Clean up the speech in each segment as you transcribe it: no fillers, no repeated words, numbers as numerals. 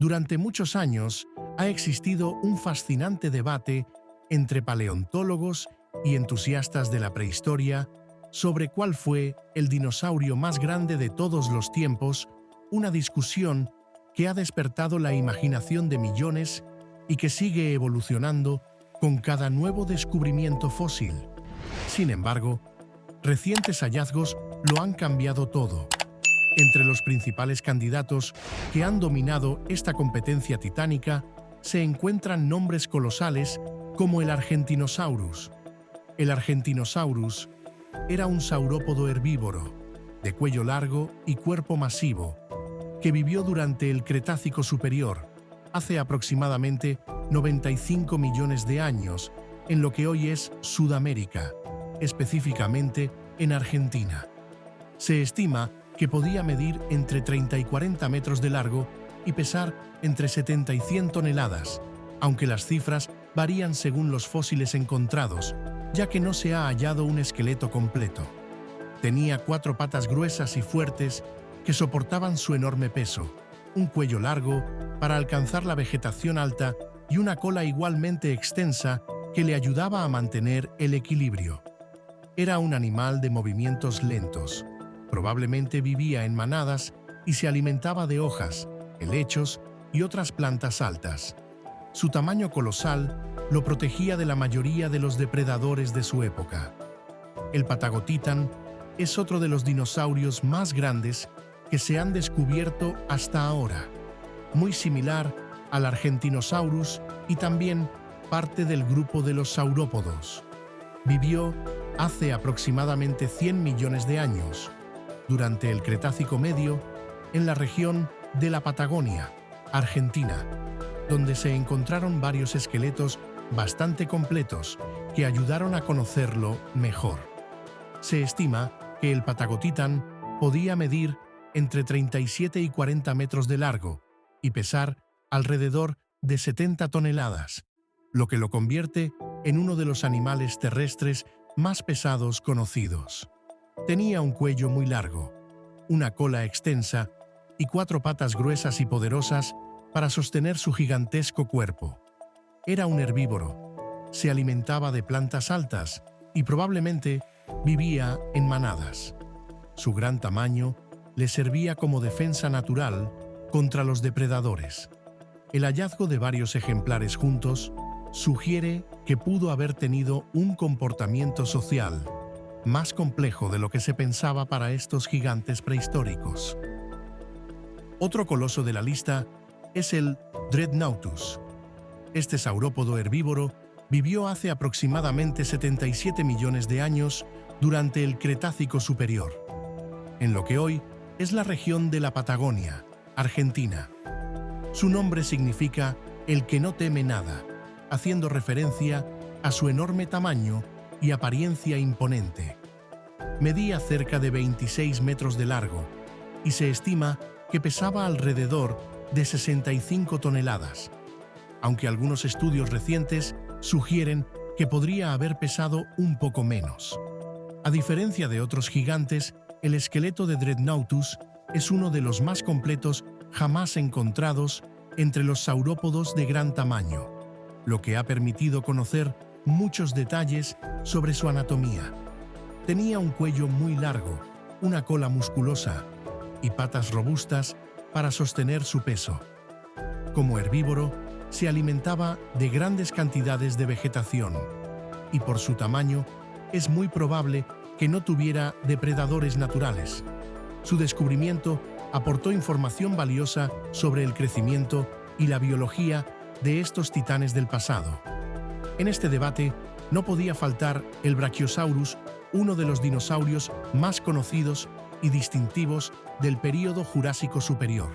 Durante muchos años ha existido un fascinante debate entre paleontólogos y entusiastas de la prehistoria sobre cuál fue el dinosaurio más grande de todos los tiempos, una discusión que ha despertado la imaginación de millones y que sigue evolucionando con cada nuevo descubrimiento fósil. Sin embargo, recientes hallazgos lo han cambiado todo. Entre los principales candidatos que han dominado esta competencia titánica se encuentran nombres colosales como el Argentinosaurus. El Argentinosaurus era un saurópodo herbívoro, de cuello largo y cuerpo masivo, que vivió durante el Cretácico Superior, hace aproximadamente 95 millones de años, en lo que hoy es Sudamérica, específicamente en Argentina. Se estima que podía medir entre 30 y 40 metros de largo y pesar entre 70 y 100 toneladas, aunque las cifras varían según los fósiles encontrados, ya que no se ha hallado un esqueleto completo. Tenía 4 patas gruesas y fuertes que soportaban su enorme peso, un cuello largo para alcanzar la vegetación alta y una cola igualmente extensa que le ayudaba a mantener el equilibrio. Era un animal de movimientos lentos. Probablemente vivía en manadas y se alimentaba de hojas, helechos y otras plantas altas. Su tamaño colosal lo protegía de la mayoría de los depredadores de su época. El Patagotitan es otro de los dinosaurios más grandes que se han descubierto hasta ahora, muy similar al Argentinosaurus y también parte del grupo de los saurópodos. Vivió hace aproximadamente 100 millones de años, durante el Cretácico Medio, en la región de la Patagonia, Argentina, donde se encontraron varios esqueletos bastante completos que ayudaron a conocerlo mejor. Se estima que el Patagotitan podía medir entre 37 y 40 metros de largo y pesar alrededor de 70 toneladas, lo que lo convierte en uno de los animales terrestres más pesados conocidos. Tenía un cuello muy largo, una cola extensa y 4 patas gruesas y poderosas para sostener su gigantesco cuerpo. Era un herbívoro, se alimentaba de plantas altas y probablemente vivía en manadas. Su gran tamaño le servía como defensa natural contra los depredadores. El hallazgo de varios ejemplares juntos sugiere que pudo haber tenido un comportamiento social más complejo de lo que se pensaba para estos gigantes prehistóricos. Otro coloso de la lista es el Dreadnoughtus. Este saurópodo herbívoro vivió hace aproximadamente 77 millones de años durante el Cretácico Superior, en lo que hoy es la región de la Patagonia, Argentina. Su nombre significa el que no teme nada, haciendo referencia a su enorme tamaño y apariencia imponente. Medía cerca de 26 metros de largo y se estima que pesaba alrededor de 65 toneladas, aunque algunos estudios recientes sugieren que podría haber pesado un poco menos. A diferencia de otros gigantes, el esqueleto de Dreadnoughtus es uno de los más completos jamás encontrados entre los saurópodos de gran tamaño, lo que ha permitido conocer muchos detalles sobre su anatomía. Tenía un cuello muy largo, una cola musculosa y patas robustas para sostener su peso. Como herbívoro, se alimentaba de grandes cantidades de vegetación y por su tamaño es muy probable que no tuviera depredadores naturales. Su descubrimiento aportó información valiosa sobre el crecimiento y la biología de estos titanes del pasado. En este debate no podía faltar el Brachiosaurus, uno de los dinosaurios más conocidos y distintivos del período Jurásico Superior.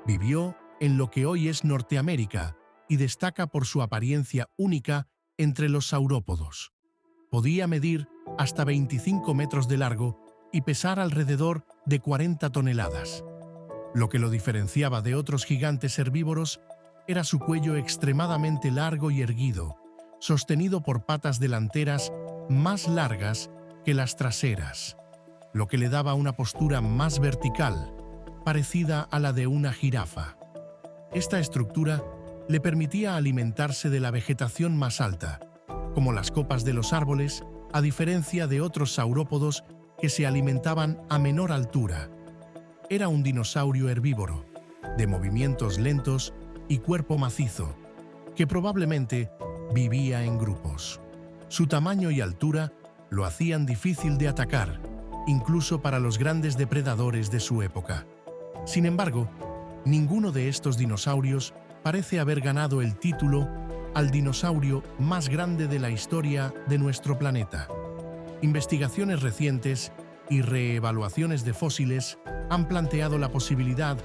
Vivió en lo que hoy es Norteamérica y destaca por su apariencia única entre los saurópodos. Podía medir hasta 25 metros de largo y pesar alrededor de 40 toneladas. Lo que lo diferenciaba de otros gigantes herbívoros era su cuello extremadamente largo y erguido, sostenido por patas delanteras más largas que las traseras, lo que le daba una postura más vertical, parecida a la de una jirafa. Esta estructura le permitía alimentarse de la vegetación más alta, como las copas de los árboles, a diferencia de otros saurópodos que se alimentaban a menor altura. Era un dinosaurio herbívoro, de movimientos lentos y cuerpo macizo, que probablemente vivía en grupos. Su tamaño y altura lo hacían difícil de atacar, incluso para los grandes depredadores de su época. Sin embargo, ninguno de estos dinosaurios parece haber ganado el título al dinosaurio más grande de la historia de nuestro planeta. Investigaciones recientes y reevaluaciones de fósiles han planteado la posibilidad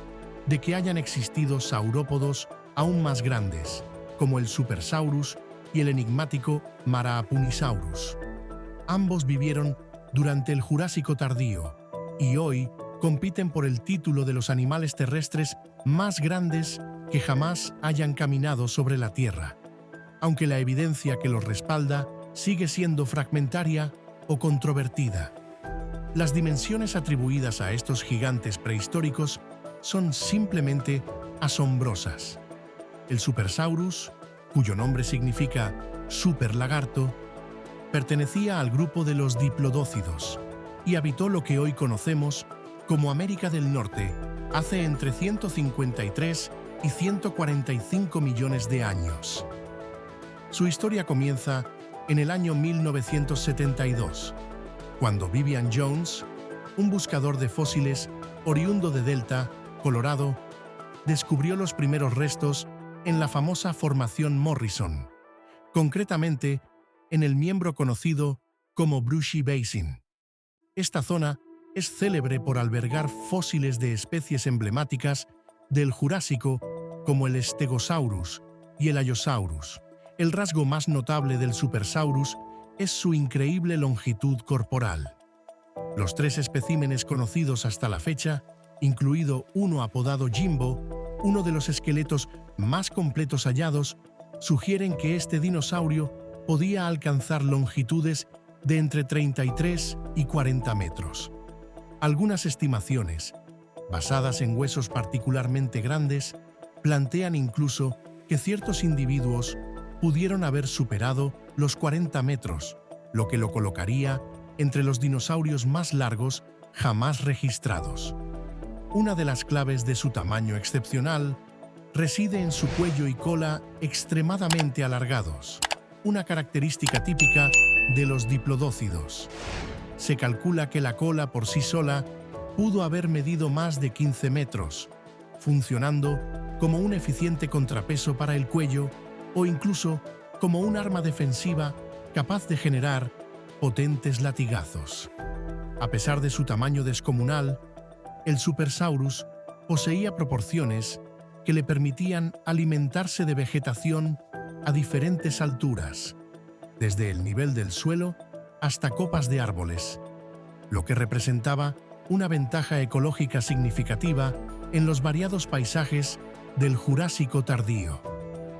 de que hayan existido saurópodos aún más grandes, como el Supersaurus y el enigmático Marapunisaurus. Ambos vivieron durante el Jurásico tardío y hoy compiten por el título de los animales terrestres más grandes que jamás hayan caminado sobre la Tierra, aunque la evidencia que los respalda sigue siendo fragmentaria o controvertida. Las dimensiones atribuidas a estos gigantes prehistóricos son simplemente asombrosas. El Supersaurus, cuyo nombre significa superlagarto, pertenecía al grupo de los diplodócidos y habitó lo que hoy conocemos como América del Norte hace entre 153 y 145 millones de años. Su historia comienza en el año 1972, cuando Vivian Jones, un buscador de fósiles oriundo de Delta, Colorado, descubrió los primeros restos en la famosa Formación Morrison, concretamente en el miembro conocido como Brushy Basin. Esta zona es célebre por albergar fósiles de especies emblemáticas del Jurásico como el Stegosaurus y el Allosaurus. El rasgo más notable del Supersaurus es su increíble longitud corporal. Los 3 especímenes conocidos hasta la fecha, incluido uno apodado Jimbo, uno de los esqueletos más completos hallados, sugieren que este dinosaurio podía alcanzar longitudes de entre 33 y 40 metros. Algunas estimaciones, basadas en huesos particularmente grandes, plantean incluso que ciertos individuos pudieron haber superado los 40 metros, lo que lo colocaría entre los dinosaurios más largos jamás registrados. Una de las claves de su tamaño excepcional reside en su cuello y cola extremadamente alargados, una característica típica de los diplodócidos. Se calcula que la cola por sí sola pudo haber medido más de 15 metros, funcionando como un eficiente contrapeso para el cuello o incluso como un arma defensiva capaz de generar potentes latigazos. A pesar de su tamaño descomunal, el Supersaurus poseía proporciones que le permitían alimentarse de vegetación a diferentes alturas, desde el nivel del suelo hasta copas de árboles, lo que representaba una ventaja ecológica significativa en los variados paisajes del Jurásico tardío.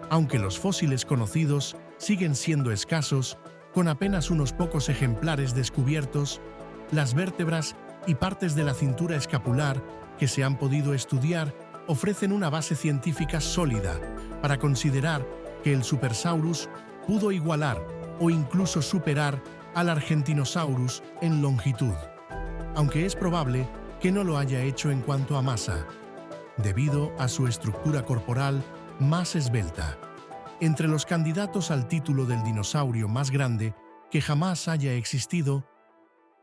Aunque los fósiles conocidos siguen siendo escasos, con apenas unos pocos ejemplares descubiertos, las vértebras y partes de la cintura escapular que se han podido estudiar ofrecen una base científica sólida para considerar que el Supersaurus pudo igualar o incluso superar al Argentinosaurus en longitud, aunque es probable que no lo haya hecho en cuanto a masa, debido a su estructura corporal más esbelta. Entre los candidatos al título del dinosaurio más grande que jamás haya existido,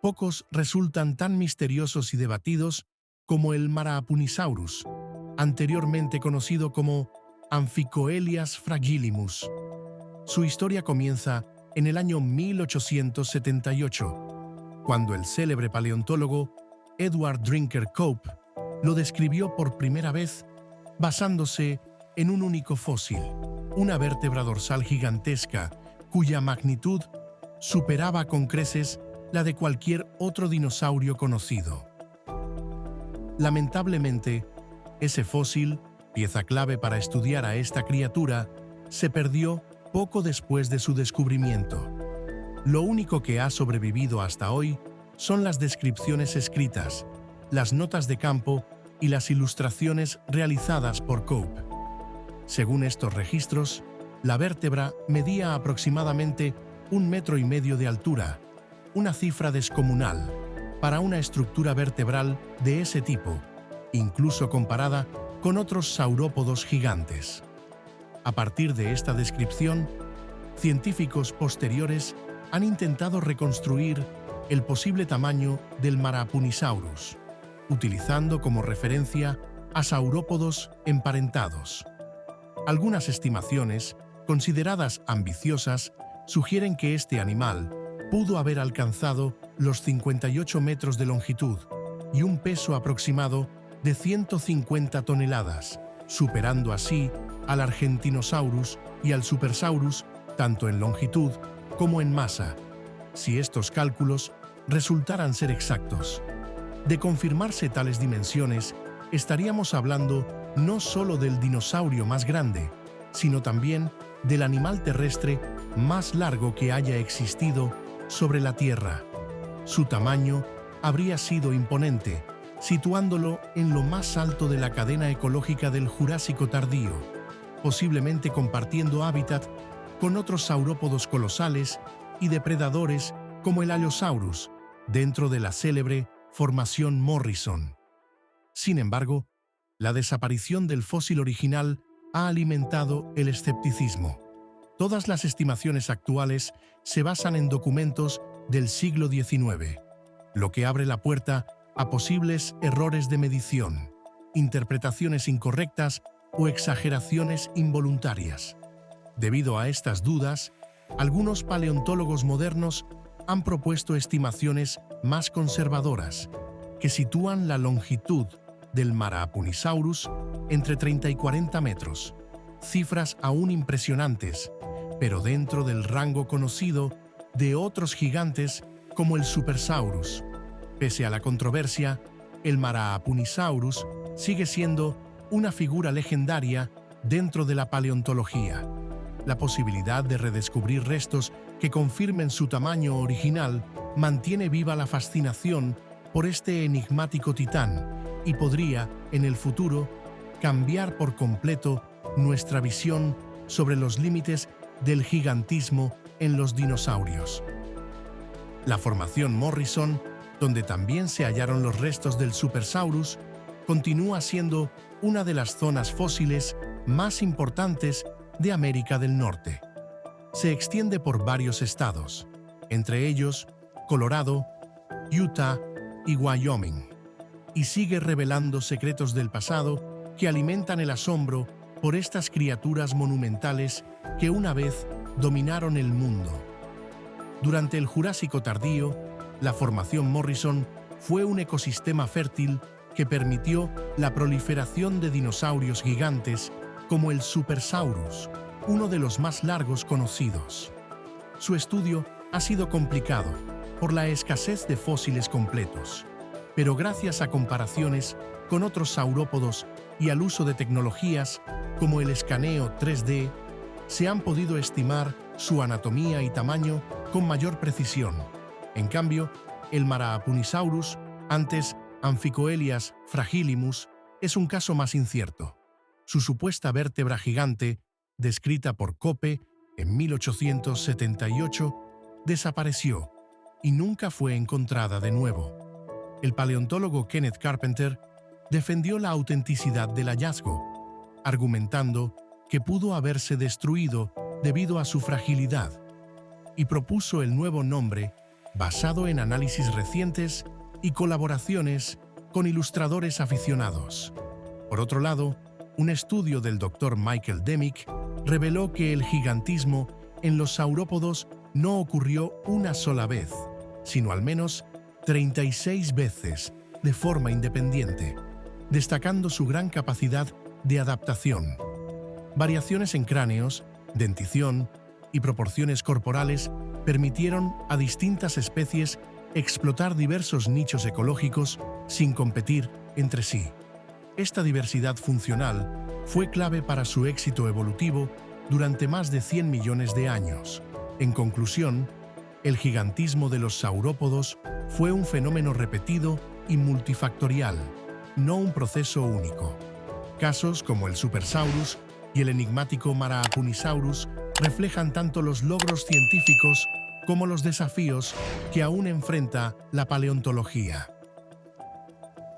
pocos resultan tan misteriosos y debatidos como el Marapunisaurus, anteriormente conocido como Amphicoelias fragilimus. Su historia comienza en el año 1878, cuando el célebre paleontólogo Edward Drinker Cope lo describió por primera vez basándose en un único fósil, una vértebra dorsal gigantesca cuya magnitud superaba con creces la de cualquier otro dinosaurio conocido. Lamentablemente, ese fósil, pieza clave para estudiar a esta criatura, se perdió poco después de su descubrimiento. Lo único que ha sobrevivido hasta hoy son las descripciones escritas, las notas de campo y las ilustraciones realizadas por Cope. Según estos registros, la vértebra medía aproximadamente 1,5 metros de altura, una cifra descomunal para una estructura vertebral de ese tipo, incluso comparada con otros saurópodos gigantes. A partir de esta descripción, científicos posteriores han intentado reconstruir el posible tamaño del Marapunisaurus, utilizando como referencia a saurópodos emparentados. Algunas estimaciones, consideradas ambiciosas, sugieren que este animal pudo haber alcanzado los 58 metros de longitud y un peso aproximado de 150 toneladas, superando así al Argentinosaurus y al Supersaurus tanto en longitud como en masa, si estos cálculos resultaran ser exactos. De confirmarse tales dimensiones, estaríamos hablando no solo del dinosaurio más grande, sino también del animal terrestre más largo que haya existido sobre la Tierra. Su tamaño habría sido imponente, situándolo en lo más alto de la cadena ecológica del Jurásico tardío, posiblemente compartiendo hábitat con otros saurópodos colosales y depredadores como el Allosaurus, dentro de la célebre Formación Morrison. Sin embargo, la desaparición del fósil original ha alimentado el escepticismo. Todas las estimaciones actuales se basan en documentos del siglo XIX, lo que abre la puerta a posibles errores de medición, interpretaciones incorrectas o exageraciones involuntarias. Debido a estas dudas, algunos paleontólogos modernos han propuesto estimaciones más conservadoras, que sitúan la longitud del Marapunisaurus entre 30 y 40 metros, cifras aún impresionantes, pero dentro del rango conocido de otros gigantes como el Supersaurus. Pese a la controversia, el Marapunisaurus sigue siendo una figura legendaria dentro de la paleontología. La posibilidad de redescubrir restos que confirmen su tamaño original mantiene viva la fascinación por este enigmático titán y podría, en el futuro, cambiar por completo nuestra visión sobre los límites del gigantismo en los dinosaurios. La Formación Morrison, donde también se hallaron los restos del Supersaurus, continúa siendo una de las zonas fósiles más importantes de América del Norte. Se extiende por varios estados, entre ellos Colorado, Utah y Wyoming, y sigue revelando secretos del pasado que alimentan el asombro por estas criaturas monumentales que una vez dominaron el mundo. Durante el Jurásico tardío, la Formación Morrison fue un ecosistema fértil que permitió la proliferación de dinosaurios gigantes como el Supersaurus, uno de los más largos conocidos. Su estudio ha sido complicado por la escasez de fósiles completos, pero gracias a comparaciones con otros saurópodos y al uso de tecnologías como el escaneo 3D, se han podido estimar su anatomía y tamaño con mayor precisión. En cambio, el Marapunisaurus, antes Amphicoelias fragilimus, es un caso más incierto. Su supuesta vértebra gigante, descrita por Cope en 1878, desapareció y nunca fue encontrada de nuevo. El paleontólogo Kenneth Carpenter defendió la autenticidad del hallazgo, argumentando que pudo haberse destruido debido a su fragilidad, y propuso el nuevo nombre basado en análisis recientes y colaboraciones con ilustradores aficionados. Por otro lado, un estudio del Dr. Michael Demick reveló que el gigantismo en los saurópodos no ocurrió una sola vez, sino al menos 36 veces de forma independiente, destacando su gran capacidad de adaptación. Variaciones en cráneos, dentición y proporciones corporales permitieron a distintas especies explotar diversos nichos ecológicos sin competir entre sí. Esta diversidad funcional fue clave para su éxito evolutivo durante más de 100 millones de años. En conclusión, el gigantismo de los saurópodos fue un fenómeno repetido y multifactorial, no un proceso único. Casos como el Supersaurus y el enigmático Maraapunisaurus reflejan tanto los logros científicos como los desafíos que aún enfrenta la paleontología.